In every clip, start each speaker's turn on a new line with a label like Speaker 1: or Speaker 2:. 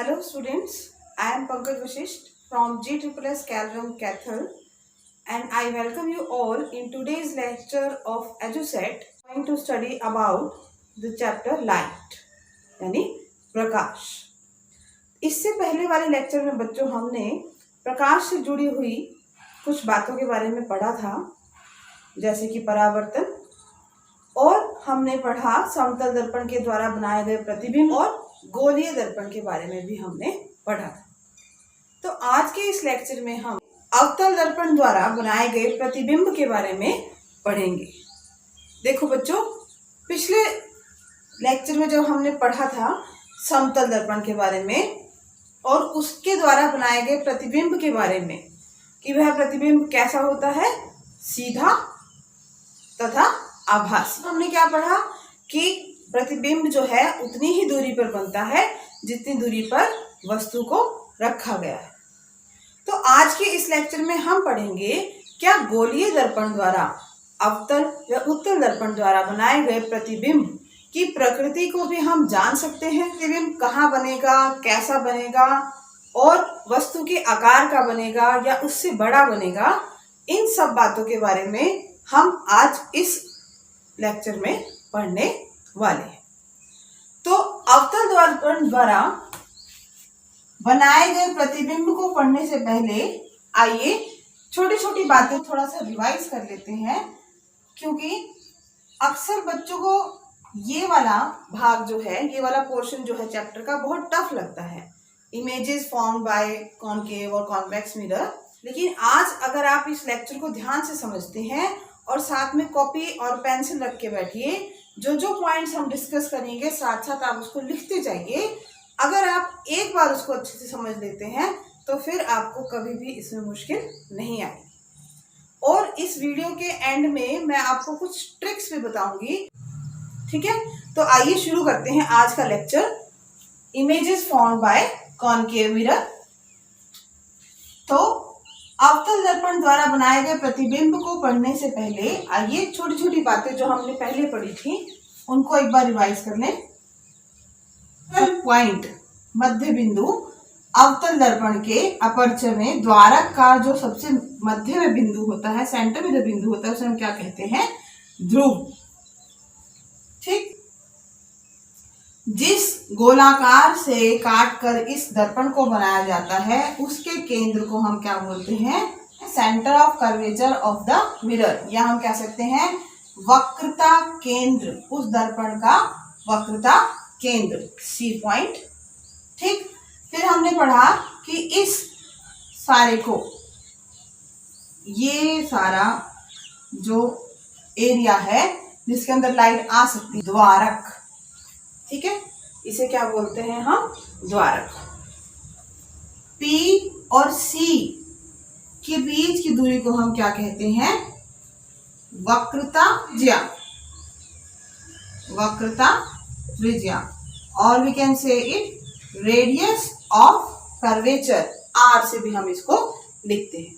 Speaker 1: Hello students, I am Pankaj Vashisht from GSSS Calrum Cathal and I welcome you all in today's lecture of EduSet. We are going to study about the chapter Light यानी प्रकाश। इससे पहले वाले lecture में बच्चों हमने प्रकाश से जुड़ी हुई कुछ बातों के बारे में पढ़ा था, जैसे कि परावर्तन, और हमने पढ़ा समतल दर्पण के द्वारा बनाए गए प्रतिबिंब और गोलीय दर्पण के बारे में भी हमने पढ़ा था। तो आज के इस लेक्चर में हम अवतल दर्पण द्वारा बनाए गए प्रतिबिंब के बारे में पढ़ेंगे। देखो बच्चों, पिछले लेक्चर में जब हमने पढ़ा था समतल दर्पण के बारे में और उसके द्वारा बनाए गए प्रतिबिंब के बारे में कि वह प्रतिबिंब कैसा होता है, सीधा तथा आभासी। हमने क्या पढ़ा कि प्रतिबिंब जो है उतनी ही दूरी पर बनता है जितनी दूरी पर वस्तु को रखा गया है। तो आज के इस लेक्चर में हम पढ़ेंगे क्या गोलीय दर्पण द्वारा अवतल या उत्तल दर्पण द्वारा बनाए गए प्रतिबिंब की प्रकृति को भी हम जान सकते हैं। प्रतिबिंब कहाँ बनेगा, कैसा बनेगा और वस्तु के आकार का बनेगा या उससे बड़ा बनेगा, इन सब बातों के बारे में हम आज इस लेक्चर में पढ़ने वाले हैं। तो अवतल दर्पण द्वारा बनाए गए प्रतिबिंब को पढ़ने से पहले आइए छोटी छोटी बातें थोड़ा सा रिवाइज कर लेते हैं, क्योंकि अक्सर बच्चों को ये वाला भाग जो है, ये वाला पोर्शन जो है चैप्टर का बहुत टफ लगता है, इमेजेस फॉर्म्ड बाय कॉनकेव और कॉन्वेक्स मिरर। लेकिन आज अगर आप इस लेक्चर को ध्यान से समझते हैं और साथ में कॉपी और पेंसिल रख के बैठिए, जो जो पॉइंट्स हम डिस्कस करेंगे साथ साथ आप उसको लिखते जाइए। अगर आप एक बार उसको अच्छे से समझ लेते हैं तो फिर आपको कभी भी इसमें मुश्किल नहीं आएगी। और इस वीडियो के एंड में मैं आपको कुछ ट्रिक्स भी बताऊंगी, ठीक है। तो आइए शुरू करते हैं आज का lecture, images formed by concave mirror. तो अवतल दर्पण द्वारा बनाए गए प्रतिबिंब को पढ़ने से पहले आइए छोटी छोटी बातें जो हमने पहले पढ़ी थी उनको एक बार रिवाइज कर लें। पॉइंट, मध्य बिंदु, अवतल दर्पण के अपर्चर में द्वारक का जो सबसे मध्य में बिंदु होता है, सेंटर में जो बिंदु होता है, उसे हम क्या कहते हैं, ध्रुव। ठीक, जिस गोलाकार से काटकर इस दर्पण को बनाया जाता है उसके केंद्र को हम क्या बोलते हैं, centre of curvature of the mirror, या हम कह सकते हैं वक्रता केंद्र, उस दर्पण का वक्रता केंद्र, सी पॉइंट। ठीक, फिर हमने पढ़ा कि इस सारे को, ये सारा जो एरिया है जिसके अंदर लाइट आ सकती है, द्वारक, ठीक है, इसे क्या बोलते हैं हम, द्वारक। P और C के बीच की दूरी को हम क्या कहते हैं, वक्रता त्रिज्या, वक्रता त्रिज्या, और we can say it radius of curvature, R से भी हम इसको लिखते हैं।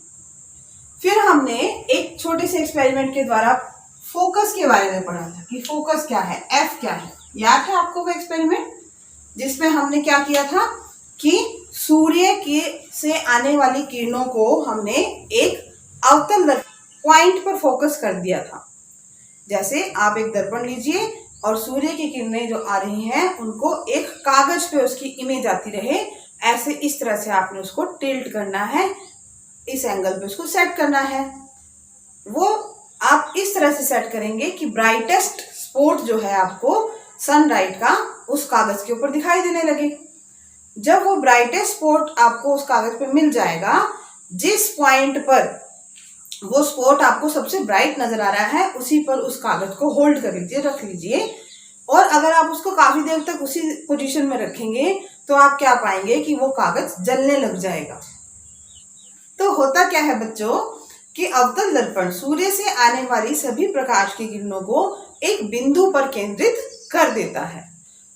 Speaker 1: फिर हमने एक छोटे से एक्सपेरिमेंट के द्वारा फोकस के बारे में पढ़ा था कि फोकस क्या है, F क्या है। याद है आपको वो एक्सपेरिमेंट जिसमें हमने क्या किया था कि सूर्य के से आने वाली किरणों को हमने एक अवतल पॉइंट पर फोकस कर दिया था। जैसे आप एक दर्पण लीजिए और सूर्य की किरणें जो आ रही हैं उनको एक कागज पे उसकी इमेज आती रहे, ऐसे इस तरह से आपने उसको टिल्ट करना है, इस एंगल पे उसको सेट करना है। वो आप इस तरह से सेट करेंगे कि ब्राइटेस्ट स्पॉट जो है आपको सनलाइट का उस कागज के ऊपर दिखाई देने लगे। जब वो ब्राइटेस्ट स्पॉट आपको उस कागज पे मिल जाएगा, जिस पॉइंट पर वो स्पॉट आपको सबसे ब्राइट नजर आ रहा है उसी पर उस कागज को होल्ड कर लीजिए, रख लीजिए। और अगर आप उसको काफी देर तक उसी पोजीशन में रखेंगे तो आप क्या पाएंगे कि वो कागज जलने लग जाएगा। तो होता क्या है बच्चों कि अवतल दर्पण सूर्य से आने वाली सभी प्रकाश की किरणों को एक बिंदु पर केंद्रित कर देता है।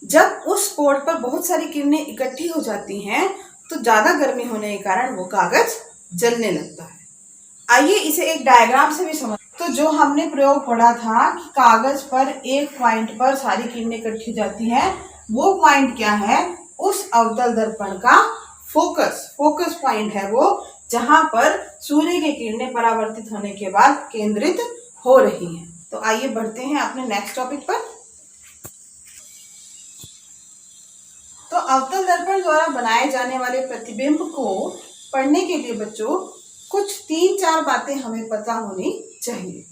Speaker 1: जब उस स्पॉट पर बहुत सारी किरणें इकट्ठी हो जाती हैं तो ज्यादा गर्मी होने के कारण वो कागज जलने लगता है। आइए इसे एक डायग्राम से भी समझ। तो जो हमने प्रयोग पढ़ा था कि कागज पर एक पॉइंट पर सारी किरणें इकट्ठी जाती हैं, वो पॉइंट क्या है, उस अवतल दर्पण का फोकस पॉइंट है वो, जहां पर सूर्य की किरणें परावर्तित होने के बाद केंद्रित हो रही हैं। तो आइए बढ़ते हैं अपने नेक्स्ट टॉपिक पर। तो अवतल दर्पण द्वारा बनाए जाने वाले प्रतिबिंब को पढ़ने के लिए बच्चों कुछ 3-4 बातें हमें पता होनी चाहिए।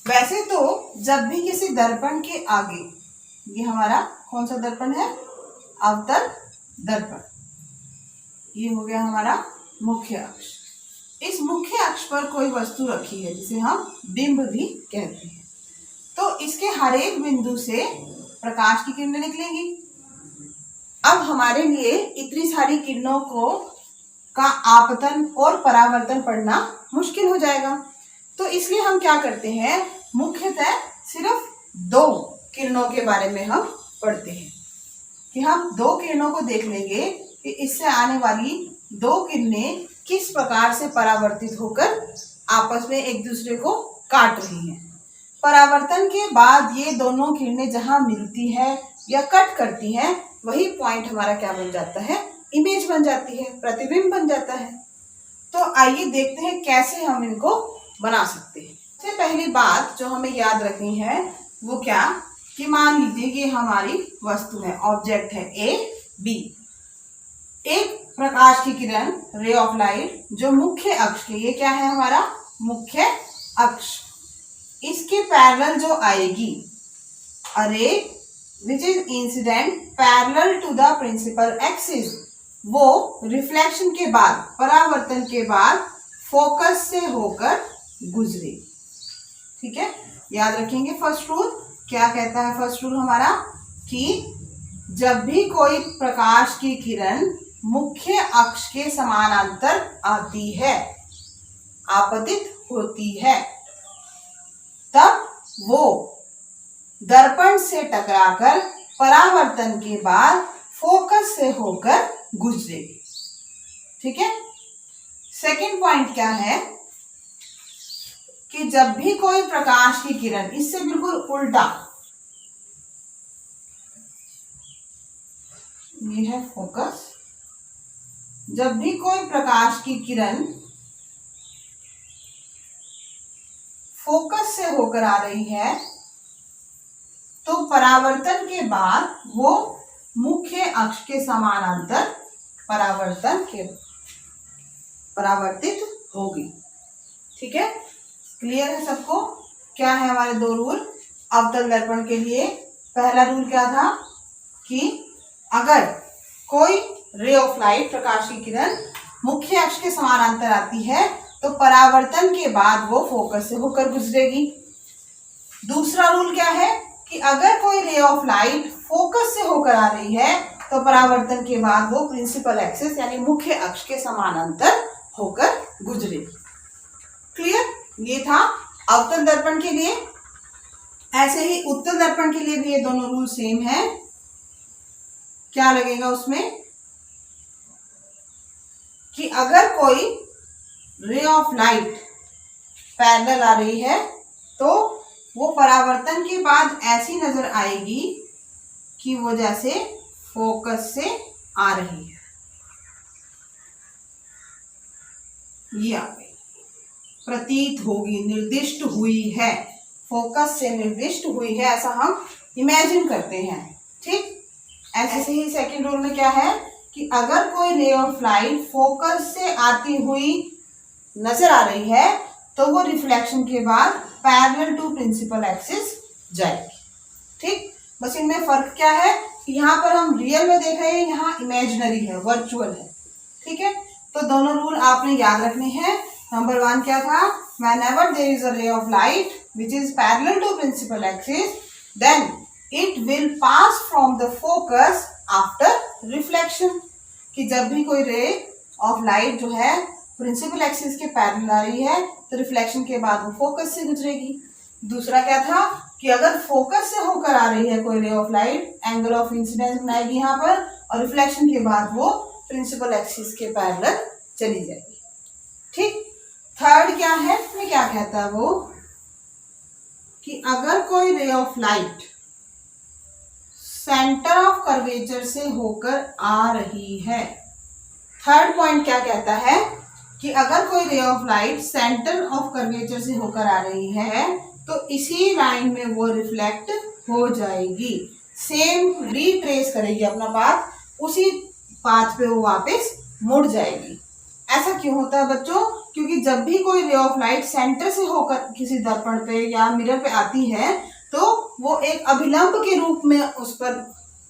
Speaker 1: वैसे तो जब भी किसी दर्पण के आगे, ये हमारा कौन सा दर्पण है? अवतल दर्पण। ये हो गया हमारा मुख्य अक्ष। इस मुख्य अक्ष पर कोई वस्तु रखी है जिसे हम बिंब भी कहते हैं। तो इसके हर एक बिंदु से प्रकाश की किरणें निकलेंगी। अब हमारे लिए इतनी सारी किरणों का आपतन और परावर्तन पढ़ना मुश्किल हो जाएगा। तो इसलिए हम क्या करते हैं, मुख्यतः सिर्फ 2 किरणों के बारे में हम पढ़ते हैं कि हम 2 किरणों को देख लेंगे कि इससे आने वाली 2 किरणें किस प्रकार से परावर्तित होकर आपस में एक दूसरे को काट रही हैं। परावर्तन के बाद ये दोनों किरणें जहां मिलती है या कट करती हैं, वही पॉइंट हमारा क्या बन जाता है? इमेज बन जाती है, प्रतिबिंब बन जाता है। तो आइए देखते हैं कैसे हम इनको बना सकते हैं। सबसे पहली बात जो हमें याद रखनी है वो क्या, कि मान लीजिए कि हमारी वस्तु है, ऑब्जेक्ट है ए बी। एक प्रकाश की किरण, रे ऑफ लाइट, जो मुख्य अक्ष के, ये क्या है हमारा मुख्य अक्ष, इसके पैरेलल जो आएगी, अरे which is incident parallel to the principal axis, वो रिफ्लेक्शन के बाद, परावर्तन के बाद फोकस से होकर गुजरे। ठीक है, याद रखेंगे फर्स्ट रूल। क्या कहता है फर्स्ट रूल हमारा, कि जब भी कोई प्रकाश की किरण मुख्य अक्ष के समानांतर आती है, आपतित होती है, तब वो दर्पण से टकराकर परावर्तन के बाद फोकस से होकर गुजरेगी। ठीक है। सेकंड पॉइंट क्या है, कि जब भी कोई प्रकाश की किरण, इससे बिल्कुल उल्टा, ये है फोकस, जब भी कोई प्रकाश की किरण फोकस से होकर आ रही है, तो परावर्तन के बाद वो मुख्य अक्ष के समानांतर परावर्तित होगी। ठीक है, क्लियर है सबको? क्या है हमारे 2 रूल अवतल दर्पण के लिए? पहला रूल क्या था, कि अगर कोई रे ऑफ लाइट, प्रकाश की किरण मुख्य अक्ष के समानांतर आती है, तो परावर्तन के बाद वो फोकस से होकर गुजरेगी। दूसरा रूल क्या है, कि अगर कोई रे ऑफ लाइट फोकस से होकर आ रही है, तो परावर्तन के बाद वो प्रिंसिपल एक्सिस यानी मुख्य अक्ष के समानांतर होकर गुजरेगी। क्लियर? ये था अवतल दर्पण के लिए। ऐसे ही उत्तल दर्पण के लिए भी ये दोनों रूल सेम है। क्या लगेगा उसमें, कि अगर कोई रे ऑफ लाइट पैरेलल आ रही है, तो वो परावर्तन के बाद ऐसी नजर आएगी कि वो जैसे फोकस से आ रही है। ये आ गई, प्रतीत होगी, निर्दिष्ट हुई है, फोकस से निर्दिष्ट हुई है, ऐसा हम इमेजिन करते हैं। ठीक, ऐसे ही सेकंड रूल में क्या है, कि अगर कोई रे ऑफ लाइट फोकस से आती हुई नजर आ रही है, तो वो रिफ्लेक्शन के बाद पैरेलल टू प्रिंसिपल एक्सिस जाएगी। ठीक, बस इनमें फर्क क्या है, कि यहाँ पर हम रियल में देख रहे हैं, यहाँ इमेजिनरी है, वर्चुअल है। ठीक है, तो दोनों रूल आपने याद रखने हैं। नंबर 1 क्या था, whenever there is a ray of light which is parallel to principal axis, then it will pass from the focus after reflection, कि जब भी कोई रे ऑफ लाइट जो है प्रिंसिपल एक्सिस के पैरेलल आ रही है, तो रिफ्लेक्शन के बाद वो फोकस से गुजरेगी। दूसरा क्या था, कि अगर फोकस से होकर आ रही है कोई ray of light, angle of incidence बनाएगी यहाँ पर, और रिफ्लेक्शन के बाद वो प्रिंसिपल एक्सिस के पैरेलल चली जाएगी। ठीक, थर्ड क्या है, इसमें क्या कहता है वो, कि अगर कोई ray of light centre of curvature से होकर आ रही है। थर्ड पॉइंट क्या कहता है कि अगर कोई ray of light centre of curvature से होकर आ रही है तो इसी लाइन में वो रिफ्लेक्ट हो जाएगी, सेम रिट्रेस करेगी अपना पाथ, उसी पाथ पे वो वापस मुड़ जाएगी। ऐसा क्यों होता है बच्चों? क्योंकि जब भी कोई रे ऑफ लाइट सेंटर से होकर किसी दर्पण पे या मिरर पे आती है तो वो एक अभिलंब के रूप में उस पर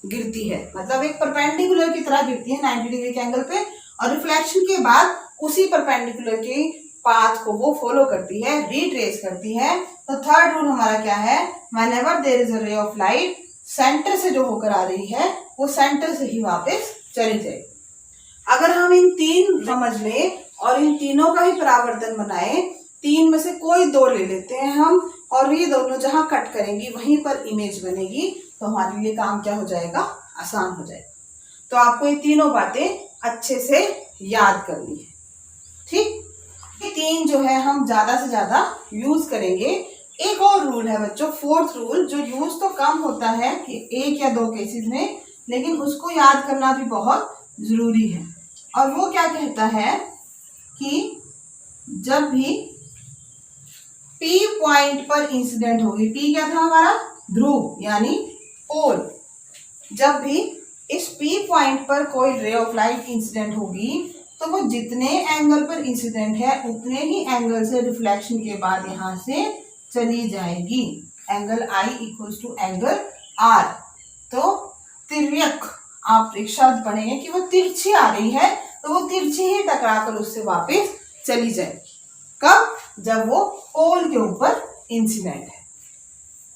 Speaker 1: गिरती है, मतलब एक परपेंडिकुलर की तरह गिरती है 90 डिग्री के एंगल पे, और रिफ्लेक्शन के बाद उसी परपेंडिकुलर के पाथ को वो फॉलो करती है, रिट्रेस करती है। तो थर्ड रूल हमारा क्या है? व्हेनेवर देयर इज अ रे ऑफ लाइट, सेंटर से जो होकर आ रही है वो सेंटर से ही वापस चली जाए। अगर हम इन तीन समझ लें और इन तीनों का ही परावर्तन बनाए, तीन में से कोई दो ले लेते हैं हम, और ये दोनों जहां कट करेंगी वहीं पर इमेज बनेगी, तो हमारे लिए काम क्या हो जाएगा? आसान हो जाएगा। तो आपको ये तीनों बातें अच्छे से याद करनी है, ठीक? ये तीन जो है हम ज्यादा से ज्यादा यूज करेंगे। एक और रूल है बच्चों, फोर्थ रूल, जो यूज तो कम होता है कि एक या दो केसेस में, लेकिन उसको याद करना भी बहुत जरूरी है। और वो क्या कहता है कि जब भी P पॉइंट पर इंसिडेंट होगी, P क्या था हमारा? ध्रुव यानी पोल। जब भी इस P पॉइंट पर कोई रे ऑफ लाइट इंसिडेंट होगी तो वो जितने एंगल पर इंसिडेंट है उतने ही एंगल से रिफ्लेक्शन के बाद यहां से चली जाएगी। Angle I equals to angle R। तो तिर्यक, आप एक शब्द पढ़ेंगे कि वो तिरछी आ रही है तो वो तिरछी ही टकराकर उससे वापस चली जाएगी। कब? जब वो पोल के ऊपर इंसिडेंट है,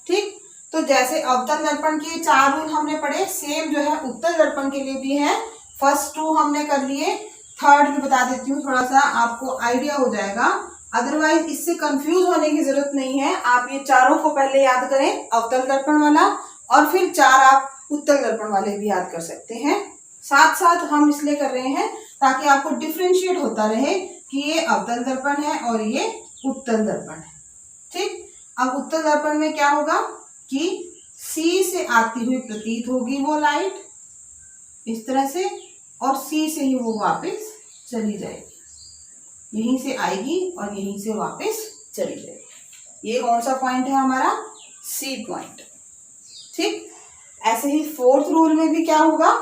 Speaker 1: ठीक? तो जैसे अवतल दर्पण के 4 रूल हमने पढ़े, सेम जो है उत्तल दर्पण के लिए भी है। फर्स्ट 2 हमने कर लिए, थर्ड भी बता देती हूँ, थोड़ा सा आपको आइडिया हो जाएगा, अदरवाइज इससे कंफ्यूज होने की जरूरत नहीं है। आप ये चारों को पहले याद करें, अवतल दर्पण वाला, और फिर 4 आप उत्तल दर्पण वाले भी याद कर सकते हैं। साथ साथ हम इसलिए कर रहे हैं ताकि आपको डिफ्रेंशिएट होता रहे कि ये अवतल दर्पण है और ये उत्तल दर्पण है, ठीक? अब उत्तल दर्पण में क्या होगा कि C से आती हुई प्रतीत होगी वो लाइट इस तरह से, और C से ही वो वापस चली जाएगी, यहीं से आएगी और यहीं से वापस चली जाएगी। ये कौन सा पॉइंट है हमारा? C पॉइंट, ठीक? ऐसे ही फोर्थ रूल में भी क्या होगा?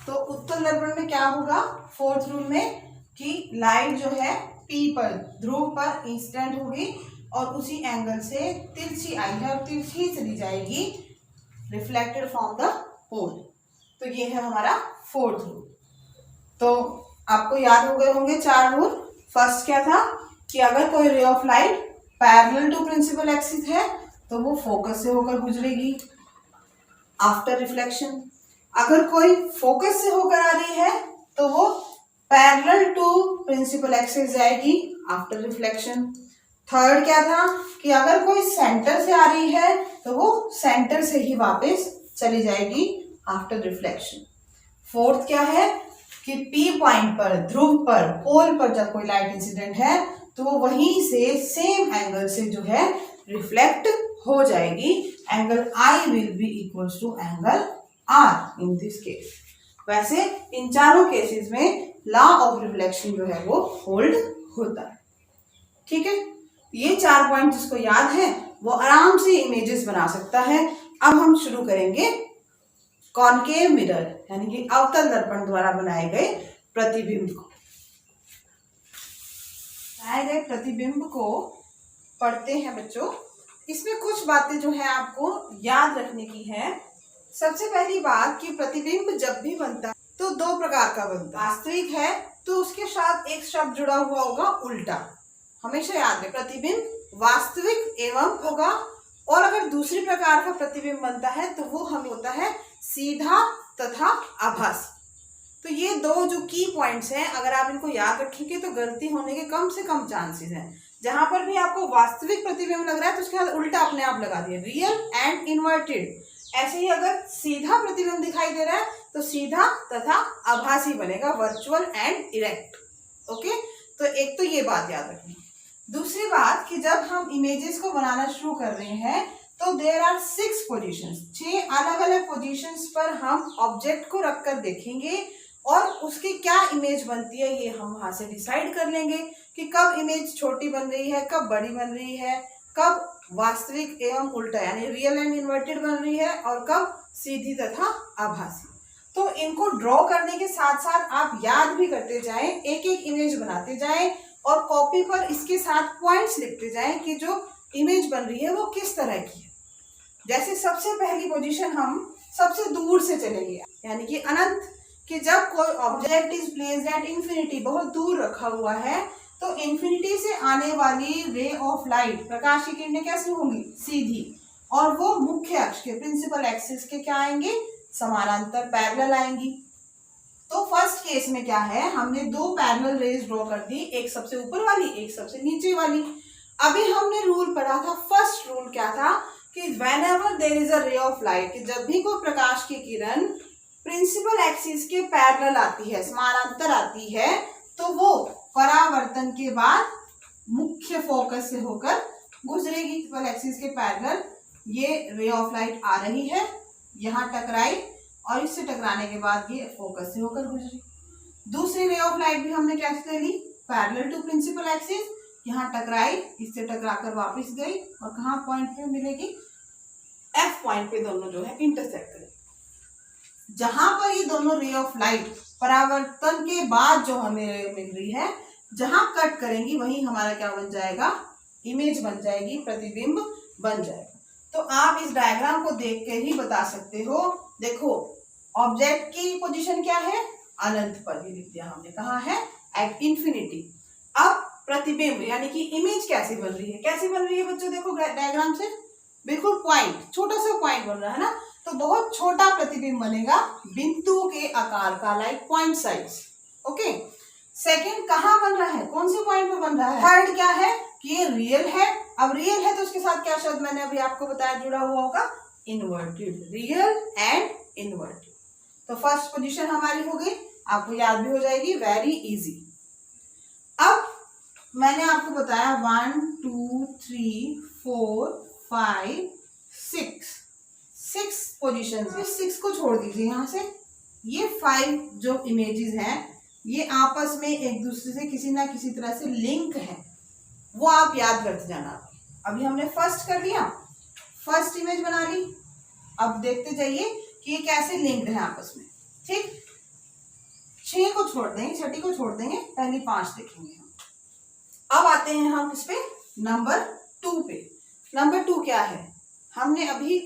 Speaker 1: तो उत्तल दर्पण में क्या होगा फोर्थ रूल में कि लाइट जो है P पर, ध्रुव पर इंसिडेंट होगी और उसी एंगल से तिरछी आई है और तिरछी चली जाएगी, रिफ्लेक्टेड फ्रॉम द पोल। तो ये है हमारा फोर्थ रूल। तो आपको याद हो गए होंगे 4 रूल। फर्स्ट क्या था कि अगर कोई ray of light parallel to principal axis है तो वो फोकस से होकर गुजरेगी आफ्टर रिफ्लेक्शन। अगर कोई फोकस से होकर आ रही है तो वो पैरेलल टू प्रिंसिपल एक्सिस जाएगी आफ्टर रिफ्लेक्शन। थर्ड क्या था कि अगर कोई सेंटर से आ रही है तो वो सेंटर से ही वापस चली जाएगी आफ्टर रिफ्लेक्शन। फोर्थ क्या है कि P पॉइंट पर, ध्रुव पर, पोल पर जब कोई लाइट इंसिडेंट है तो वो वहीं से सेम एंगल से जो है रिफ्लेक्ट हो जाएगी। Angle I will be equals to angle R in this case. वैसे इन चारों केसेस में लॉ ऑफ रिफ्लेक्शन जो है वो होल्ड होता है, ठीक है? ये 4 पॉइंट जिसको याद है वो आराम से इमेजेस बना सकता है। अब हम शुरू करेंगे कॉनकेव मिरर यानी कि अवतल दर्पण द्वारा बनाए गए प्रतिबिंब को। बनाए गए प्रतिबिंब को पढ़ते हैं बच्चों। इसमें कुछ बातें जो है आपको याद रखने की है। सबसे पहली बात कि प्रतिबिंब जब भी बनता है तो 2 प्रकार का बनता है। वास्तविक है तो उसके साथ एक शब्द जुड़ा हुआ होगा उल्टा, हमेशा याद रखें। प्रतिबिंब वास्तविक एवं होगा, और अगर दूसरी प्रकार का प्रतिबिंब बनता है तो वो हमें होता है सीधा तथा आभासी। तो ये 2 जो की पॉइंट्स हैं, अगर आप इनको याद रखेंगे तो गलती होने के कम से कम चांसेस हैं। जहां पर भी आपको वास्तविक प्रतिबिंब लग रहा है तो उसके बाद उल्टा अपने आप लगा दिया, रियल एंड इन्वर्टेड। ऐसे ही अगर सीधा प्रतिबिंब दिखाई दे रहा है तो सीधा तथा आभासी बनेगा, वर्चुअल एंड इरेक्ट। ओके, तो एक तो ये बात याद रखनी। दूसरी बात कि जब हम इमेजेस को बनाना शुरू कर रहे हैं तो देयर आर 6 पोजीशंस, 6 अलग अलग पोजीशंस पर हम ऑब्जेक्ट को रखकर देखेंगे और उसकी क्या इमेज बनती है ये हम वहां से डिसाइड कर लेंगे कि कब इमेज छोटी बन रही है, कब बड़ी बन रही है, कब वास्तविक एवं उल्टा यानी रियल एंड इन्वर्टेड बन रही है और कब सीधी तथा आभासी। तो इनको ड्रॉ करने के साथ साथ आप याद भी करते जाएं, एक एक इमेज बनाते जाएं और कॉपी पर इसके साथ पॉइंट्स लिखते जाएं कि जो इमेज बन रही है वो किस तरह की है। जैसे सबसे पहली पोजीशन हम सबसे दूर से चलेंगे यानी कि अनंत, कि जब कोई object is placed at infinity, बहुत दूर रखा हुआ है, तो इंफिनिटी से आने वाली रे ऑफ लाइट, प्रकाश की किरणें कैसी होंगी, सीधी, और वो मुख्य अक्ष के प्रिंसिपल एक्सिस के क्या आएंगे, समानांतर पैरेलल आएंगी। तो फर्स्ट केस में क्या है, हमने 2 पैरेलल रेज ड्रॉ कर दी, एक सबसे ऊपर वाली, एक सबसे नीचे वाली। अभी हमने रूल पढ़ा था, फर्स्ट रूल क्या था कि व्हेनेवर देयर इज अ रे ऑफ लाइट, कि जब भी कोई प्रकाश की किरण प्रिंसिपल एक्सिस के पैरेलल आती है, समानांतर आती है, तो वो परावर्तन के बाद मुख्य फोकस से होकर गुजरेगी। प्रिंसिपल एक्सिस के पैरेलल ये रे ऑफ लाइट आ रही है, यहाँ टकराई और इससे टकराने के बाद ये फोकस से होकर गुजरी। दूसरी रे ऑफ लाइट भी हमने कैसे ले ली, पैरेलल टू प्रिंसिपल एक्सिस, यहाँ टकराई, इससे टकराकर वापस गई और कहाँ पॉइंट पे मिलेगी, एफ पॉइंट पे दोनों जो है इंटरसेक्ट करेंगे। जहां पर ये दोनों रे ऑफ लाइट परावर्तन के बाद जो हमें मिल रही है, जहां कट करेंगी वहीं हमारा क्या बन जाएगा, इमेज बन जाएगी, प्रतिबिंब बन जाएगा। तो आप इस डायग्राम को देख के ही बता सकते हो। देखो ऑब्जेक्ट की पोजीशन क्या है, अनंत पर, ही लिख दिया हमने, कहाँ है, एट इंफिनिटी। अब प्रतिबिंब यानी कि इमेज कैसी बन रही है, कैसी बन रही है बच्चों, देखो डायग्राम से बिल्कुल पॉइंट, छोटा सा पॉइंट बन रहा है ना, तो बहुत छोटा प्रतिबिंब बनेगा, बिंदु के आकार का, like point size. Okay, second कहाँ बन रहा है, कौन से पॉइंट पे बन रहा है, थर्ड क्या है कि ये रियल है। अब रियल है तो उसके साथ क्या शब्द मैंने अभी आपको बताया जुड़ा हुआ होगा, इन्वर्टेड, रियल एंड इन्वर्टेड। तो फर्स्ट पोजीशन हमारी हो गई, आपको याद भी हो जाएगी, वेरी इजी। अब मैंने आपको बताया 1 2 3 4 5 6 पोजीशन, 6 को छोड़ दीजिए यहाँ से। ये 5 जो इमेजेस हैं ये आपस में एक दूसरे से किसी ना किसी तरह से लिंक है, वो आप याद करते जाना। अभी हमने फर्स्ट कर लिया, फर्स्ट इमेज बना ली, अब देखते जाइए कि ये कैसे लिंक्ड है आपस में। ठीक, 6 को छोड़ देंगे, छठी को छोड़ देंगे, पहली 5 देखेंगे हम। अब आते हैं हम इस पे नंबर 2 पे। नंबर 2 क्या है, हमने अभी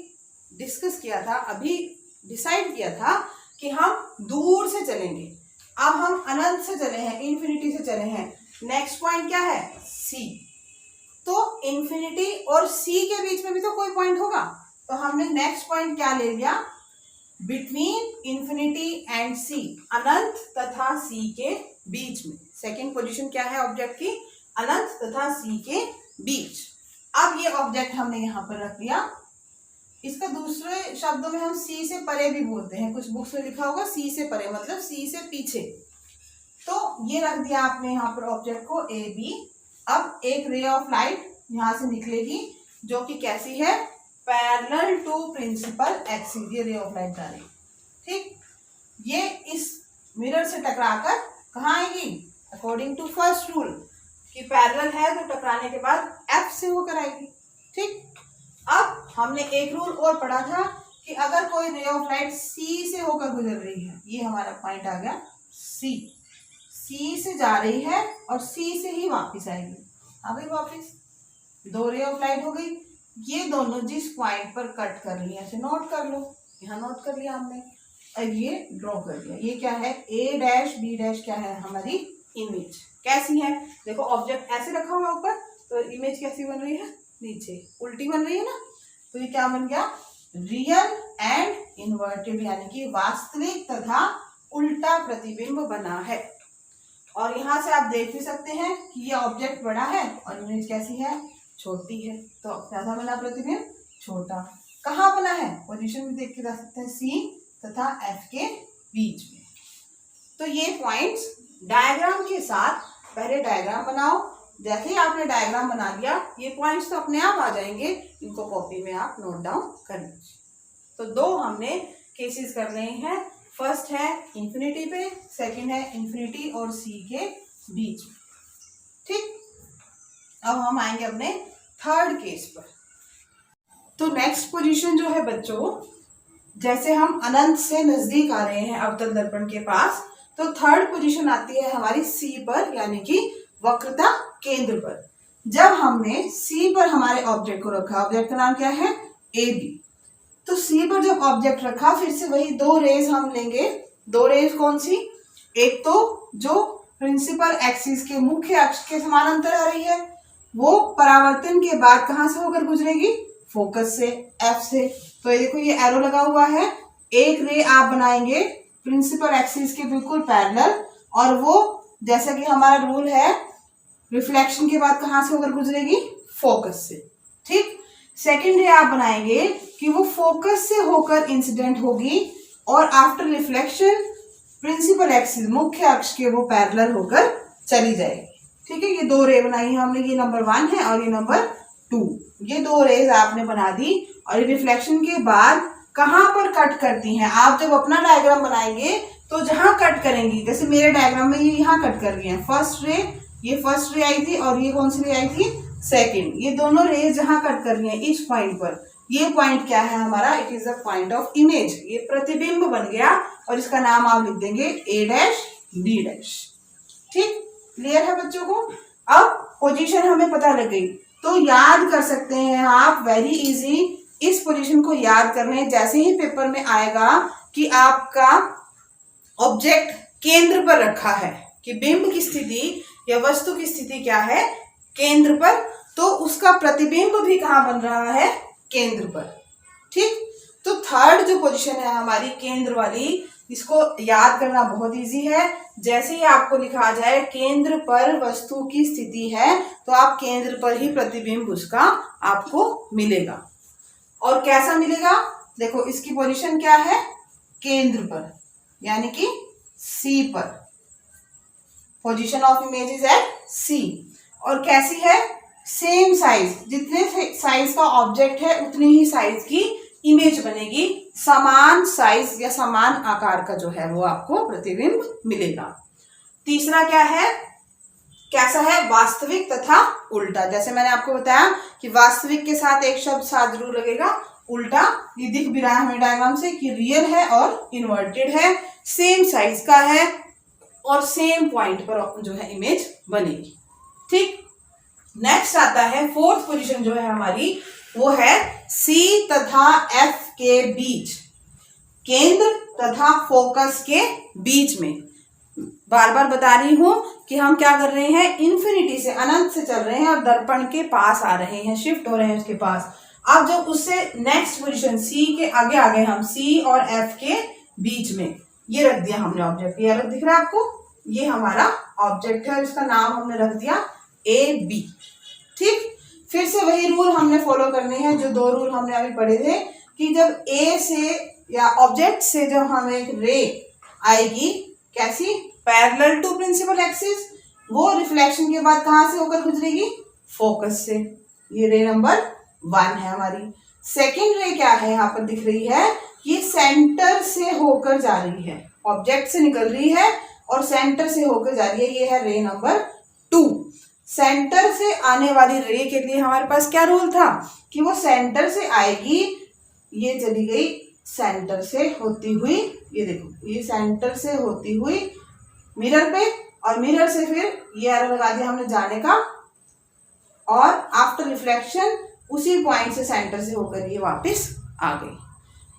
Speaker 1: डिस्कस किया था, अभी डिसाइड किया था कि हम दूर से चलेंगे। अब हम अनंत से चले हैं, इन्फिनिटी से चले हैं। नेक्स्ट पॉइंट क्या है, सी। तो इन्फिनिटी और सी के बीच में भी तो कोई पॉइंट होगा, तो हमने नेक्स्ट पॉइंट क्या ले लिया, बिटवीन इन्फिनिटी एंड सी, अनंत तथा सी के बीच में। सेकेंड पोजीशन क्या है ऑब्जेक्ट की, अनंत तथा सी के बीच। अब ये ऑब्जेक्ट हमने यहाँ पर रख लिया, इसका दूसरे शब्दों में हम सी से परे भी बोलते हैं, कुछ बुक्स में लिखा होगा सी से परे, मतलब सी से पीछे। तो ये रख दिया आपने यहाँ पर ऑब्जेक्ट को ए बी। अब एक रे ऑफ लाइट यहाँ से निकलेगी जो कि कैसी है, पैरेलल टू प्रिंसिपल एक्सिस, ये रे ऑफ लाइट जा रही है। ठीक, ये इस मिरर से टकराकर कहाँ आएगी, अकॉर्डिंग टू फर्स्ट रूल कि पैरेलल है तो टकराने के बाद एफ से होकर आएगी। ठीक, अब हमने एक रूल और पढ़ा था कि अगर कोई रे ऑफ लाइट सी से होकर गुजर रही है, ये हमारा पॉइंट आ गया सी, सी से जा रही है और सी से ही वापस आएगी, आ गई वापस, 2 रे ऑफ लाइट हो गई। ये दोनों जिस पॉइंट पर कट कर रही है, ऐसे नोट कर लो, यहाँ नोट कर लिया हमने, और ये ड्रॉ कर दिया। ये क्या है, ए डैश बी डैश क्या है, हमारी इमेज कैसी है। देखो ऑब्जेक्ट ऐसे रखा हुआ ऊपर, तो इमेज कैसी बन रही है, नीचे उल्टी बन रही है ना, तो ये क्या बन गया, रियल एंड इन्वर्टेड, यानी कि वास्तविक तथा उल्टा प्रतिबिंब बना है। और यहाँ से आप देख भी सकते हैं कि ये ऑब्जेक्ट बड़ा है और इमेज कैसी है, छोटी है। तो कैसा बना प्रतिबिंब, छोटा। कहाँ बना है, पोजीशन भी देख के जा सकते हैं, सी तथा एफ के बीच में। तो ये पॉइंट्स डायग्राम के साथ, पहले डायग्राम बनाओ, जैसे ही आपने डायग्राम बना लिया, ये पॉइंट्स तो अपने आप आ जाएंगे, इनको कॉपी में आप नोट डाउन कर लीजिए। तो दो हमने केसेस कर रहे हैं, फर्स्ट है इंफिनिटी पे, सेकंड है इंफिनिटी और सी के बीच में। ठीक, अब हम आएंगे अपने थर्ड केस पर। तो नेक्स्ट पोजीशन जो है बच्चों, जैसे हम अनंत से नजदीक आ रहे हैं अवतल दर्पण के पास, तो थर्ड पोजीशन आती है हमारी सी पर, यानी कि वक्रता केंद्र पर। जब हमने सी पर हमारे ऑब्जेक्ट को रखा, ऑब्जेक्ट का नाम क्या है, ए बी, तो सी पर जब ऑब्जेक्ट रखा, फिर से वही दो रेज हम लेंगे। दो रेज कौन सी, एक तो जो प्रिंसिपल एक्सिस के मुख्य अक्ष के समानांतर आ रही है, वो परावर्तन के बाद कहां से होकर गुजरेगी, फोकस से, एफ से। तो ये देखो, ये एरो लगा हुआ है, एक रे आप बनाएंगे प्रिंसिपल एक्सिस के बिल्कुल पैरेलल, और वो जैसा कि हमारा रूल है, रिफ्लेक्शन के बाद कहां से होकर गुजरेगी, फोकस से। ठीक, सेकंड रे आप बनाएंगे कि वो फोकस से होकर इंसिडेंट होगी, और आफ्टर रिफ्लेक्शन प्रिंसिपल एक्सिस मुख्य अक्ष के वो पैरेलल होकर चली जाएगी। ठीक है, ये दो रे बनाई है हमने, ये नंबर 1 है और ये नंबर 2। ये दो रेज आपने बना दी, और रिफ्लेक्शन के बाद कहां पर कट करती हैं। आप जब अपना डायग्राम बनाएंगे तो जहां कट करेंगी, जैसे मेरे डायग्राम में ये यहाँ कट कर रही है, फर्स्ट रे, ये फर्स्ट रे आई थी, और ये कौन सी रे आई थी, सेकंड। ये दोनों रेज जहां कट कर रही हैं इस पॉइंट पर, ये पॉइंट क्या है हमारा, it is the point of image. ये प्रतिबिंब बन गया, और इसका नाम आप लिख देंगे ए डैश बी डैश। ठीक, क्लियर है बच्चों को। अब पोजीशन हमें पता लग गई, तो याद कर सकते हैं आप, वेरी इजी। इस पोजीशन को याद करने, जैसे ही पेपर में आएगा कि आपका ऑब्जेक्ट केंद्र पर रखा है, कि बिंब की स्थिति या वस्तु की स्थिति क्या है, केंद्र पर, तो उसका प्रतिबिंब भी कहां बन रहा है, केंद्र पर। ठीक, तो थर्ड जो पोजीशन है हमारी केंद्र वाली, इसको याद करना बहुत इजी है। जैसे ही आपको लिखा जाए केंद्र पर वस्तु की स्थिति है, तो आप केंद्र पर ही प्रतिबिंब उसका आपको मिलेगा। और कैसा मिलेगा, देखो इसकी पोजीशन क्या है, केंद्र पर, यानी कि सी पर। Position of image is at C. और कैसी है, सेम साइज, जितने साइज का ऑब्जेक्ट है उतनी ही साइज की इमेज बनेगी, समान साइज या समान आकार का जो है वो आपको प्रतिबिंब मिलेगा। तीसरा क्या है, कैसा है, वास्तविक तथा उल्टा। जैसे मैंने आपको बताया कि वास्तविक के साथ एक शब्द साथ जरूर लगेगा, उल्टा। ये दिख भी रहा है हमें डायग्राम से कि रियल है और इन्वर्टेड है, सेम साइज का है, और सेम पॉइंट पर जो है इमेज बनेगी। ठीक, नेक्स्ट आता है फोर्थ पोजीशन जो है हमारी, वो है सी तथा एफ के बीच, केंद्र तथा फोकस के बीच में। बार बार बता रही हूं कि हम क्या कर रहे हैं, इन्फिनिटी से, अनंत से चल रहे हैं और दर्पण के पास आ रहे हैं, शिफ्ट हो रहे हैं उसके पास। अब जब उससे नेक्स्ट पोजीशन सी के आगे आ गए हम, सी और एफ के बीच में ये रख दिया हमने ऑब्जेक्ट। ये अलग दिख रहा है आपको, ये हमारा ऑब्जेक्ट है, इसका नाम हमने रख दिया ए बी। ठीक, फिर से वही रूल हमने फॉलो करने हैं, जो दो रूल हमने अभी पढ़े थे, कि जब ए से या ऑब्जेक्ट से जब हमें एक रे आएगी, कैसी, पैरेलल टू प्रिंसिपल एक्सिस, वो रिफ्लेक्शन के बाद कहां से होकर गुजरेगी, फोकस से। ये रे नंबर 1 है हमारी। सेकेंड रे क्या है, यहाँ पर दिख रही है, ये सेंटर से होकर जा रही है, ऑब्जेक्ट से निकल रही है और सेंटर से होकर जा रही है, ये है रे नंबर 2। सेंटर से आने वाली रे के लिए हमारे पास क्या रूल था, कि वो सेंटर से आएगी, ये चली गई सेंटर से होती हुई, ये देखो, ये सेंटर से होती हुई मिरर पे, और मिरर से फिर ये एरो लगा दिया हमने जाने का, और आफ्टर रिफ्लेक्शन उसी पॉइंट से सेंटर से होकर ये वापस आ गई।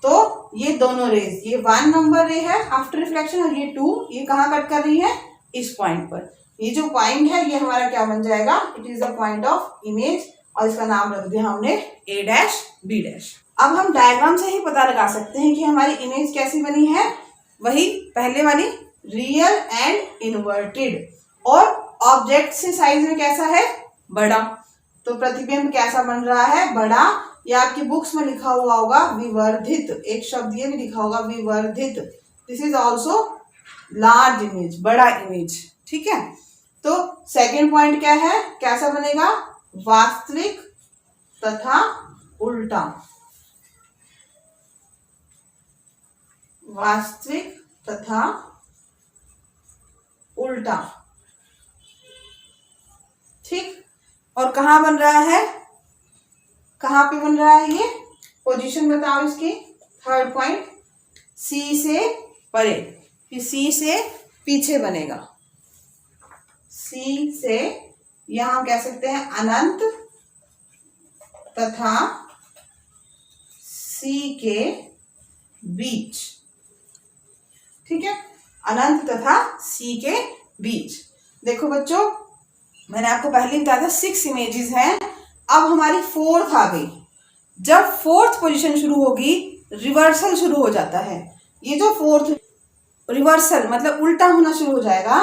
Speaker 1: तो ये दोनों रेज, ये 1 नंबर रे है आफ्टर रिफ्लेक्शन, और ये 2, ये कहाँ कट कर रही है, इस पॉइंट पर। ये जो पॉइंट है ये हमारा क्या बन जाएगा, it is the point of image, और इसका नाम रख दिया हमने ए डैश बी डैश। अब हम डायग्राम से ही पता लगा सकते हैं कि हमारी इमेज कैसी बनी है, वही पहले वाली, रियल एंड इन्वर्टेड, और ऑब्जेक्ट से साइज में कैसा है, बड़ा। तो प्रतिबिंब कैसा बन रहा है, बड़ा, या आपकी बुक्स में लिखा हुआ होगा विवर्धित, एक शब्द ये भी लिखा होगा विवर्धित। This is also large image, बड़ा इमेज। ठीक है, तो सेकंड पॉइंट क्या है, कैसा बनेगा, वास्तविक तथा उल्टा, वास्तविक तथा उल्टा। ठीक, और कहां बन रहा है, कहां पे बन रहा है ये, पोजीशन बताओ इसकी। थर्ड पॉइंट, सी से परे, कि सी से पीछे बनेगा, सी से यहां हम कह सकते हैं अनंत तथा सी के बीच। ठीक है, अनंत तथा सी के बीच। देखो बच्चों, मैंने आपको पहले ही बताया था 6 इमेजेस हैं, अब हमारी फोर्थ आ गई। जब फोर्थ पोजीशन शुरू होगी, रिवर्सल शुरू हो जाता है। ये जो फोर्थ रिवर्सल मतलब उल्टा होना शुरू हो जाएगा।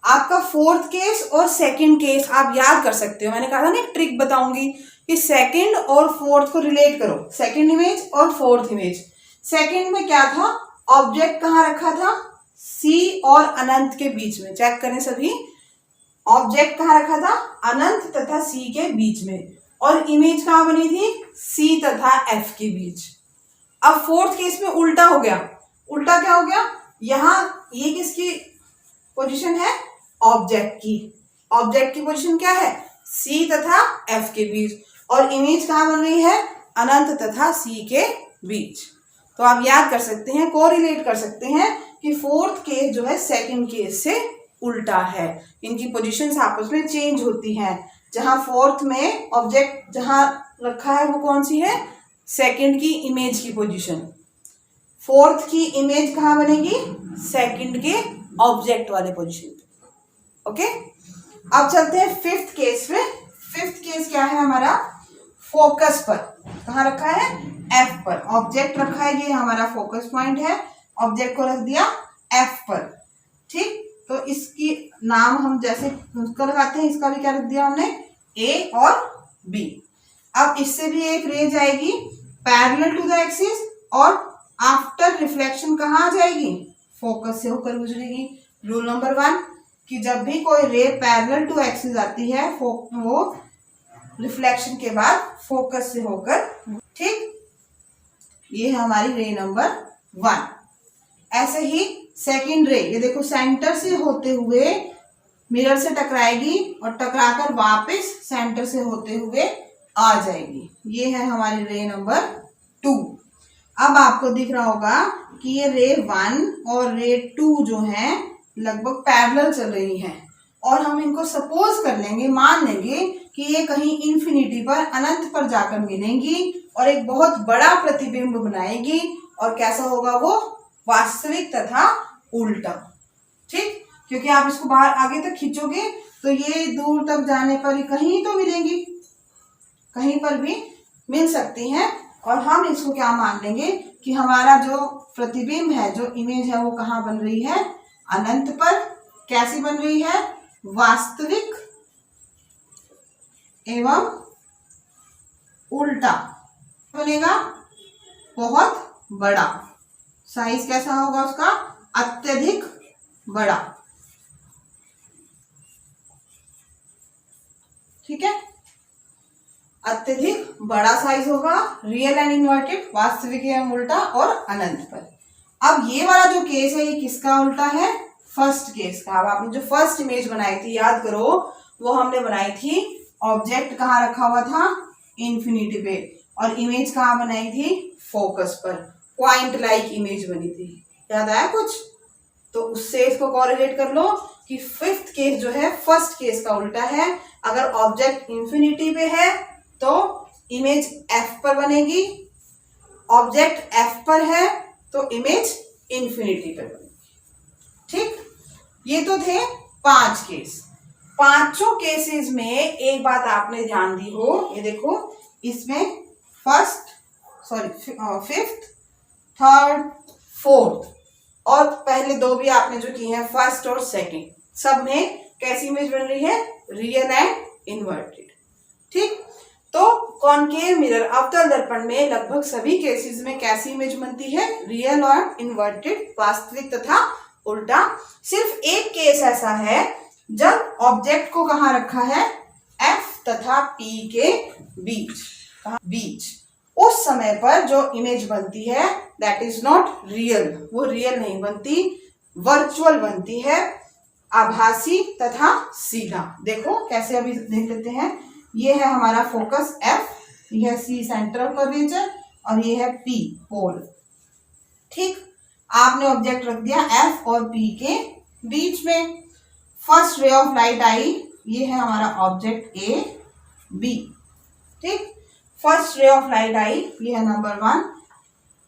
Speaker 1: आपका फोर्थ केस और सेकंड केस आप याद कर सकते हो। मैंने कहा था ना, एक ट्रिक बताऊंगी कि सेकंड और फोर्थ को रिलेट करो, सेकंड इमेज और फोर्थ इमेज। सेकंड में क्या था, ऑब्जेक्ट कहाँ रखा था, सी और अनंत के बीच में। चेक करें सभी, ऑब्जेक्ट कहाँ रखा था, अनंत तथा सी के बीच में, और इमेज कहाँ बनी थी, सी तथा एफ के बीच। अब फोर्थ केस में उल्टा हो गया। उल्टा क्या हो गया, यहां ये किसकी पोजीशन है, ऑब्जेक्ट की। ऑब्जेक्ट की पोजीशन क्या है, सी तथा एफ के बीच, और इमेज कहाँ बन रही है, अनंत तथा सी के बीच। तो आप याद कर सकते हैं, कोरिलेट कर सकते हैं कि फोर्थ केस जो है सेकंड केस से उल्टा है। इनकी पोजीशंस आपस में चेंज होती हैं। जहां फोर्थ में ऑब्जेक्ट जहां रखा है वो कौन सी है, सेकंड की इमेज की पोजीशन। फोर्थ की इमेज कहां बनेगी, सेकंड के ऑब्जेक्ट वाले पोजीशन पे। ओके, अब चलते हैं फिफ्थ केस पे। फिफ्थ केस क्या है हमारा, फोकस पर। कहां रखा है, एफ पर। ऑब्जेक्ट रखा है, ये हमारा फोकस पॉइंट है, ऑब्जेक्ट को रख दिया एफ पर। ठीक, तो इसकी नाम हम जैसे उसको लगाते हैं, इसका भी क्या रख दिया हमने, ए और बी। अब इससे भी एक रे जाएगी पैरेलल टू द एक्सिस, और आफ्टर रिफ्लेक्शन कहाँ आ जाएगी, फोकस से होकर गुजरेगी। रूल नंबर 1 कि जब भी कोई रे पैरेलल टू एक्सिस आती है, वो रिफ्लेक्शन के बाद फोकस से होकर, ठीक, ये है हमारी रे नंबर 1। ऐसे ही सेकंड रे, ये देखो सेंटर से होते हुए मिरर से टकराएगी और टकराकर वापस सेंटर से होते हुए आ जाएगी। ये है हमारी रे नंबर 2। अब आपको दिख रहा होगा कि ये रे 1 और रे 2 जो है लगभग पैरेलल चल रही हैं, और हम इनको सपोज कर लेंगे, मान लेंगे कि ये कहीं इन्फिनिटी पर, अनंत पर जाकर मिलेंगी और एक बहुत बड़ा प्रतिबिंब बनाएगी। और कैसा होगा वो, वास्तविक तथा उल्टा। ठीक, क्योंकि आप इसको बाहर आगे तक खींचोगे तो ये दूर तक जाने पर कहीं तो मिलेंगी, कहीं पर भी मिल सकती हैं। और हम इसको क्या मान लेंगे कि हमारा जो प्रतिबिंब है, जो इमेज है, वो कहाँ बन रही है, अनंत पर। कैसी बन रही है, वास्तविक एवं उल्टा। बनेगा बहुत बड़ा, साइज कैसा होगा उसका, अत्यधिक बड़ा। ठीक है, अत्यधिक बड़ा साइज होगा, रियल एंड इन्वर्टेड, वास्तविक एवं उल्टा और अनंत पर। अब ये वाला जो केस है, ये किसका उल्टा है, फर्स्ट केस का। अब आपने जो फर्स्ट इमेज बनाई थी, याद करो, वो हमने बनाई थी, ऑब्जेक्ट कहाँ रखा हुआ था, इन्फिनिटी पे, और इमेज कहाँ बनाई थी, फोकस पर। पॉइंट लाइक इमेज बनी थी, याद आया कुछ, तो उससे इसको कोरिलेट कर लो कि फिफ्थ केस जो है फर्स्ट केस का उल्टा है। अगर ऑब्जेक्ट इन्फिनिटी पे है तो इमेज एफ पर बनेगी, ऑब्जेक्ट एफ पर है तो इमेज इन्फिनिटी पर बनेगी। ठीक, ये तो थे 5 केस। पांचों केसेस में एक बात आपने ध्यान दी हो, ये देखो, इसमें फिफ्थ, थर्ड, फोर्थ, और पहले 2 भी आपने जो की है, फर्स्ट और सेकंड, सब में कैसी इमेज बन रही है, रियल एंड इन्वर्टेड। ठीक, तो कॉनकेव मिरर, अवतल दर्पण में लगभग सभी केसेस में कैसी इमेज बनती है, रियल और इन्वर्टेड, वास्तविक तथा उल्टा। सिर्फ एक केस ऐसा है जब ऑब्जेक्ट को कहाँ रखा है, F तथा P के बीच, उस समय पर जो इमेज बनती है दैट इज नॉट रियल, वो रियल नहीं बनती, वर्चुअल बनती है, आभासी तथा सीधा। देखो कैसे, अभी देख लेते हैं। ये है हमारा फोकस F, ये है C सेंटर ऑफ कर्वेचर, और ये है P पोल। ठीक, आपने ऑब्जेक्ट रख दिया F और P के बीच में। फर्स्ट रे ऑफ लाइट आई, ये है हमारा ऑब्जेक्ट A B। ठीक, फर्स्ट रे ऑफ लाइट आई, ये है नंबर 1।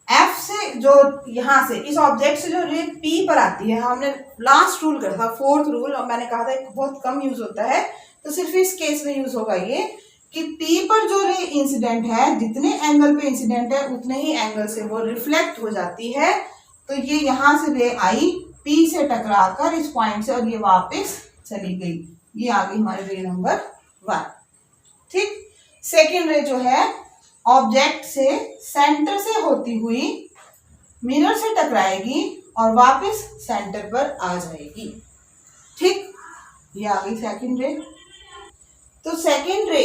Speaker 1: F से जो यहां से इस ऑब्जेक्ट से जो रे P पर आती है, हमने लास्ट रूल करा था, फोर्थ रूल, और मैंने कहा था बहुत कम यूज होता है, तो सिर्फ इस केस में यूज होगा ये कि P पर जो रे इंसिडेंट है, जितने एंगल पे इंसिडेंट है उतने ही एंगल से वो रिफ्लेक्ट हो जाती है। तो ये यहां से रे आई P से टकराकर इस पॉइंट से, और ये वापस चली गई, ये आ गई हमारी रे नंबर 1। ठीक, सेकेंड रे जो है ऑब्जेक्ट से सेंटर से होती हुई मिरर से टकराएगी और वापस सेंटर पर आ जाएगी। ठीक, ये आ गई सेकेंड रे। तो सेकेंड रे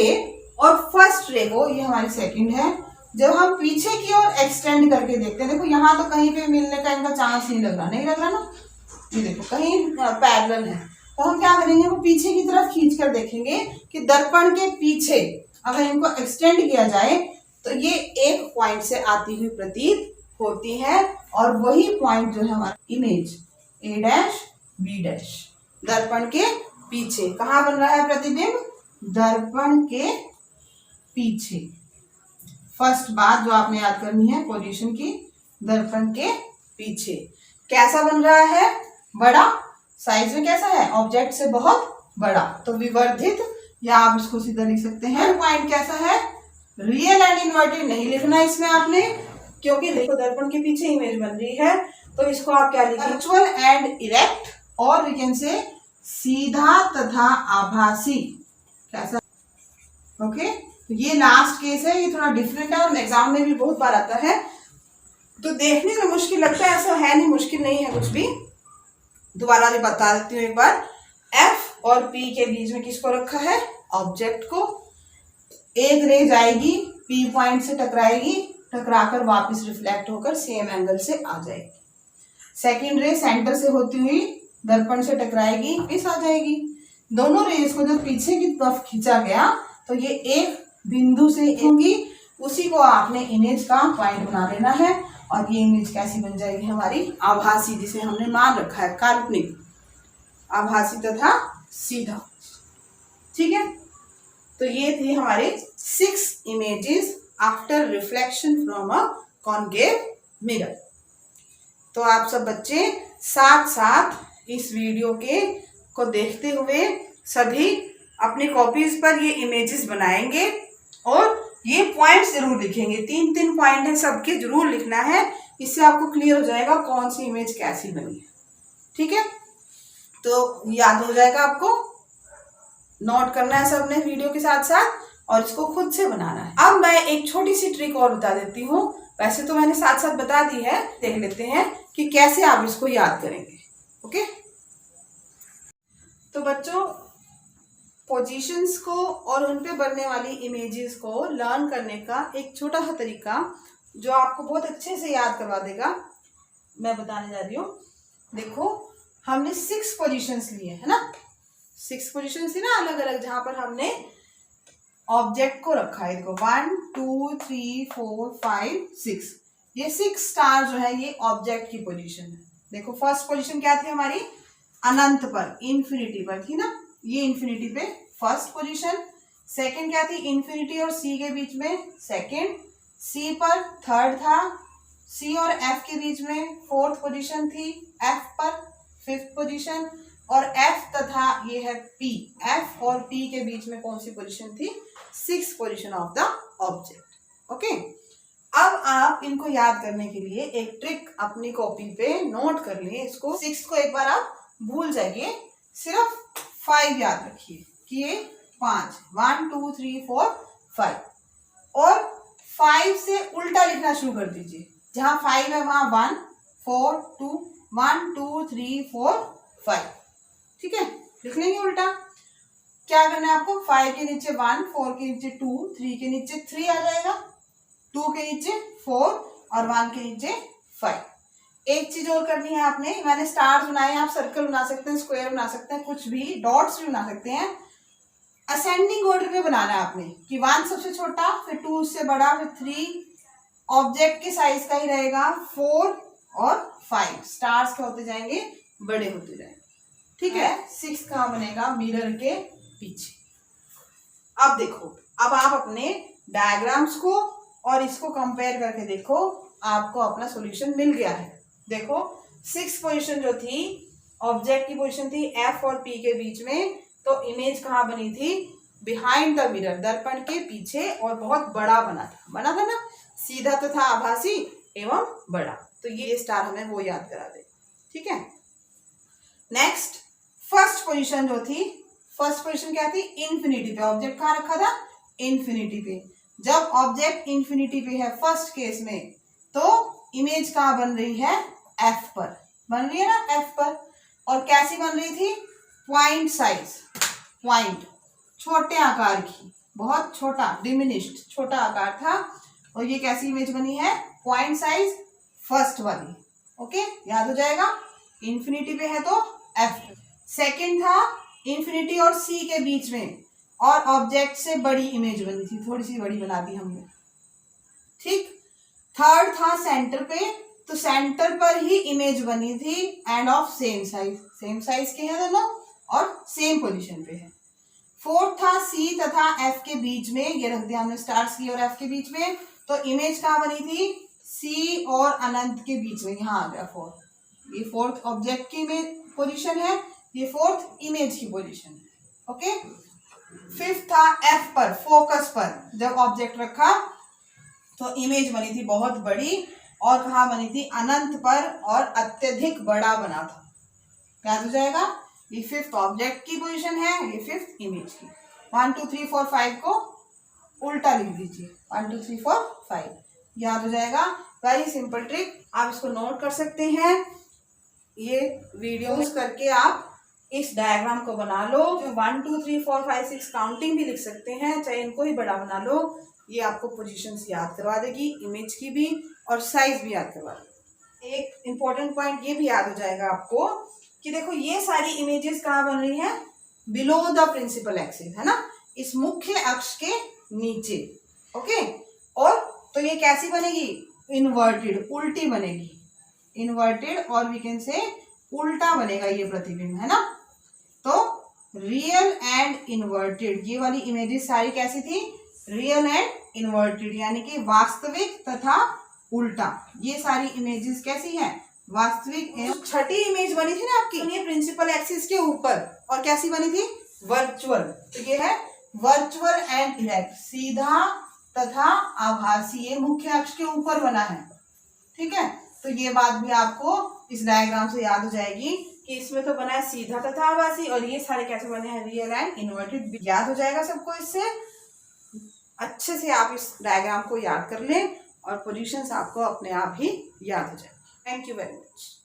Speaker 1: और फर्स्ट रे को, ये हमारी सेकेंड है, जब हम पीछे की ओर एक्सटेंड करके देखते हैं, देखो यहाँ तो कहीं पे मिलने का इनका चांस नहीं लग रहा ना, ये देखो कहीं पैरेलल है, तो हम क्या करेंगे, वो पीछे की तरफ खींच कर देखेंगे कि दर्पण के पीछे अगर इनको एक्सटेंड किया जाए तो ये एक पॉइंट से आती हुई प्रतीत होती है, और वही पॉइंट जो है हमारा image A dash B dash, दर्पण के पीछे। कहाँ बन रहा है प्रतिबिंब, दर्पण के पीछे। फर्स्ट बात जो आपने याद करनी है पोजीशन की, दर्पण के पीछे। कैसा बन रहा है, बड़ा, साइज में कैसा है, ऑब्जेक्ट से बहुत बड़ा, तो विवर्धित, या आप इसको सीधा लिख सकते हैं। पॉइंट कैसा है, रियल एंड इन्वर्टेड नहीं लिखना इसमें आपने, क्योंकि देखो दर्पण के पीछे इमेज बन रही है, तो इसको आप क्या लिखेंगे, वर्चुअल एंड इरेक्ट, और वी कैन से सीधा तथा आभासी। कैसा, ओके, तो ये लास्ट केस है, ये थोड़ा डिफरेंट है और एग्जाम में भी बहुत बार आता है, तो देखने में मुश्किल लगता है, ऐसा है नहीं, मुश्किल नहीं है कुछ भी। दोबारा भी बता देती हूँ एक बार। F और P के बीच में किसको रखा है, ऑब्जेक्ट को। एक रे जाएगी P पॉइंट से टकराएगी, टकराकर वापस रिफ्लेक्ट होकर सेम एंगल से आ जाएगी। सेकेंड रे सेंटर से होती हुई दर्पण से टकराएगी, वापस आ जाएगी। दोनों रेस को जब पीछे की तरफ खींचा गया तो ये एक बिंदु से होंगी, उसी को आपने इमेज का पॉइंट बना लेना है, और ये इमेज कैसी बन जाएगी हमारी, आभासी, जिसे हमने मान रखा है काल्पनिक, आभासी तथा सीधा। ठीक है, तो ये थी हमारे 6 images after reflection from a concave mirror. तो आप सब बच्चे साथ साथ इस वीडियो को देखते हुए सभी अपनी कॉपीज पर ये इमेजेस बनाएंगे, और ये पॉइंट्स जरूर लिखेंगे, 3-3 पॉइंट है सबके, जरूर लिखना है, इससे आपको क्लियर हो जाएगा कौन सी इमेज कैसी बनी है। ठीक है, तो याद हो जाएगा, आपको नोट करना है सबने वीडियो के साथ साथ, और इसको खुद से बनाना है। अब मैं एक छोटी सी ट्रिक और बता देती हूँ, वैसे तो मैंने साथ साथ बता दी है, देख लेते हैं कि कैसे आप इसको याद करेंगे। ओके, तो बच्चों पोजीशंस को और उन पे बनने वाली इमेजेस को लर्न करने का एक छोटा सा तरीका जो आपको बहुत अच्छे से याद करवा देगा, मैं बताने जा रही हूँ। देखो हमने 6 पोजीशंस लिए है ना, 6 पोजीशंस थी ना अलग अलग, जहां पर हमने ऑब्जेक्ट को रखा है। देखो 1 2 3 4 5 6, ये 6 स्टार जो है ये ऑब्जेक्ट की पोजीशन है। देखो फर्स्ट पोजीशन क्या थी हमारी, अनंत पर, इन्फिनिटी पर थी ना, ये इन्फिनिटी पे फर्स्ट पोजीशन। सेकंड क्या थी, इन्फिनिटी और सी के बीच में सेकंड, सी पर थर्ड था, सी और एफ के बीच में फोर्थ पोजीशन थी, एफ पर फिफ्थ पोजीशन, और एफ तथा ये है पी, एफ और पी के बीच में कौन सी पोजीशन थी, 6th position of the object. Okay, अब आप इनको याद करने के लिए एक ट्रिक अपनी कॉपी पे नोट कर लिए, इसको 6 को एक बार आप भूल जाइए, सिर्फ 5 याद रखिए कि ये 5, 1 2 3 4 5, और 5 से उल्टा लिखना शुरू कर दीजिए, जहां 5 है वहां 1 4 2 1 2 3 4 5। ठीक है, लिख लेंगे उल्टा। क्या करना है आपको, 5 के नीचे 1, 4 के नीचे 2, 3 के नीचे 3 आ जाएगा, 2 के नीचे 4 और 1 के नीचे 5। एक चीज और करनी है आपने, मैंने स्टार्स बनाए, आप सर्कल बना सकते हैं, स्क्वायर बना सकते हैं, कुछ भी, डॉट्स भी बना सकते हैं। असेंडिंग ऑर्डर में बनाना है आपने कि 1 सबसे छोटा, फिर 2 उससे बड़ा, फिर 3 ऑब्जेक्ट के साइज का ही रहेगा, 4 और 5 स्टार्स के होते जाएंगे, बड़े होते जाएंगे। ठीक है। 6 कहाँ बनेगा, मिरर के पीछे। अब देखो, अब आप अपने डायग्राम्स को और इसको कंपेयर करके देखो, आपको अपना सॉल्यूशन मिल गया है। देखो 6 पोजीशन जो थी, ऑब्जेक्ट की पोजीशन थी F और P के बीच में, तो इमेज कहाँ बनी थी, बिहाइंड द मिरर, दर्पण के पीछे, और बहुत बड़ा बना था ना, सीधा तथा आभासी एवं बड़ा। तो ये स्टार हमें वो याद करा दे। ठीक है। नेक्स्ट, फर्स्ट पोजीशन जो थी, फर्स्ट पोजीशन क्या थी, इन्फिनिटी पे। ऑब्जेक्ट कहाँ रखा था, इन्फिनिटी पे। जब ऑब्जेक्ट इन्फिनिटी पे है फर्स्ट केस में, तो इमेज कहाँ बन रही है, F पर बन रही है ना, F पर। और कैसी बन रही थी, पॉइंट साइज, पॉइंट छोटे आकार की, बहुत छोटा, डिमिनिश्ड छोटा आकार था। और ये कैसी इमेज बनी है, पॉइंट साइज फर्स्ट वाली। ओके, याद हो जाएगा, इन्फिनिटी पे है तो F। सेकंड था इन्फिनिटी और C के बीच में, और ऑब्जेक्ट से बड़ी इमेज बनी थी, थोड़ी सी बड़ी बना दी हमने। ठीक। थर्ड था सेंटर पे, तो सेंटर पर ही इमेज बनी थी, end of same size, same size के हैं दोनों और सेम पोजीशन पे है। फोर्थ था C तथा F के बीच में, ये रख दिया हमने स्टार C और F के बीच में, तो इमेज कहाँ बनी थी, C और अनंत के बीच में, यहाँ आ गया फोर्थ। ये फोर्थ ऑब्जेक्ट की इमेज पोजीशन है, ये फोर्थ इमेज की पोजीशन है। ओके। फिफ्थ था F पर, फोकस पर, जब ऑब्जेक्ट रखा तो इमेज बनी थी बहुत बड़ी, और कहाँ बनी थी, अनंत पर, और अत्यधिक बड़ा बना था। याद हो जाएगा, ये फिफ्थ ऑब्जेक्ट की पोजीशन है, ये फिफ्थ इमेज की। 1 2 3 4 5 को उल्टा लिख दीजिए, 1 2 3 4 5, याद हो जाएगा। वेरी सिंपल ट्रिक, आप इसको नोट कर सकते हैं। ये वीडियोस करके आप इस डायग्राम को बना लो। जो 1 2 3 4 5 6 काउंटिंग भी लिख सकते हैं, चाहे इनको ही बड़ा बना लो। ये आपको पोजीशंस याद करवा देगी, इमेज की भी और साइज भी याद करवा देगी। एक इंपॉर्टेंट पॉइंट ये भी याद हो जाएगा आपको कि देखो ये सारी इमेजेस कहाँ बन रही हैं, बिलो द प्रिंसिपल एक्सिस, है ना, इस मुख्य अक्ष के नीचे। ओके। और तो ये कैसी बनेगी, इन्वर्टेड, उल्टी बनेगी, इन्वर्टेड, और वी कैन से उल्टा बनेगा ये प्रतिबिंब, है ना। तो रियल एंड इन्वर्टेड, ये वाली इमेजेस सारी कैसी थी, रियल एंड इन्वर्टेड, यानी कि वास्तविक तथा उल्टा। ये सारी इमेजेस कैसी हैं, वास्तविक। छठी इमेज बनी थी ना आपकी, ये प्रिंसिपल एक्सिस के ऊपर, और कैसी बनी थी, वर्चुअल। तो ये है वर्चुअल एंड इरेक्ट, सीधा तथा आभासी, ये मुख्य अक्ष के ऊपर बना है। ठीक है। तो ये बात भी आपको इस डायग्राम से याद हो जाएगी कि इसमें तो बना है सीधा तथा आभासी, और ये सारे कैसे बने हैं, रियल एंड इन्वर्टेड। याद हो जाएगा सबको, इससे अच्छे से आप इस डायग्राम को याद कर लें, और पोजीशंस आपको अपने आप ही याद हो जाए। Thank you very much.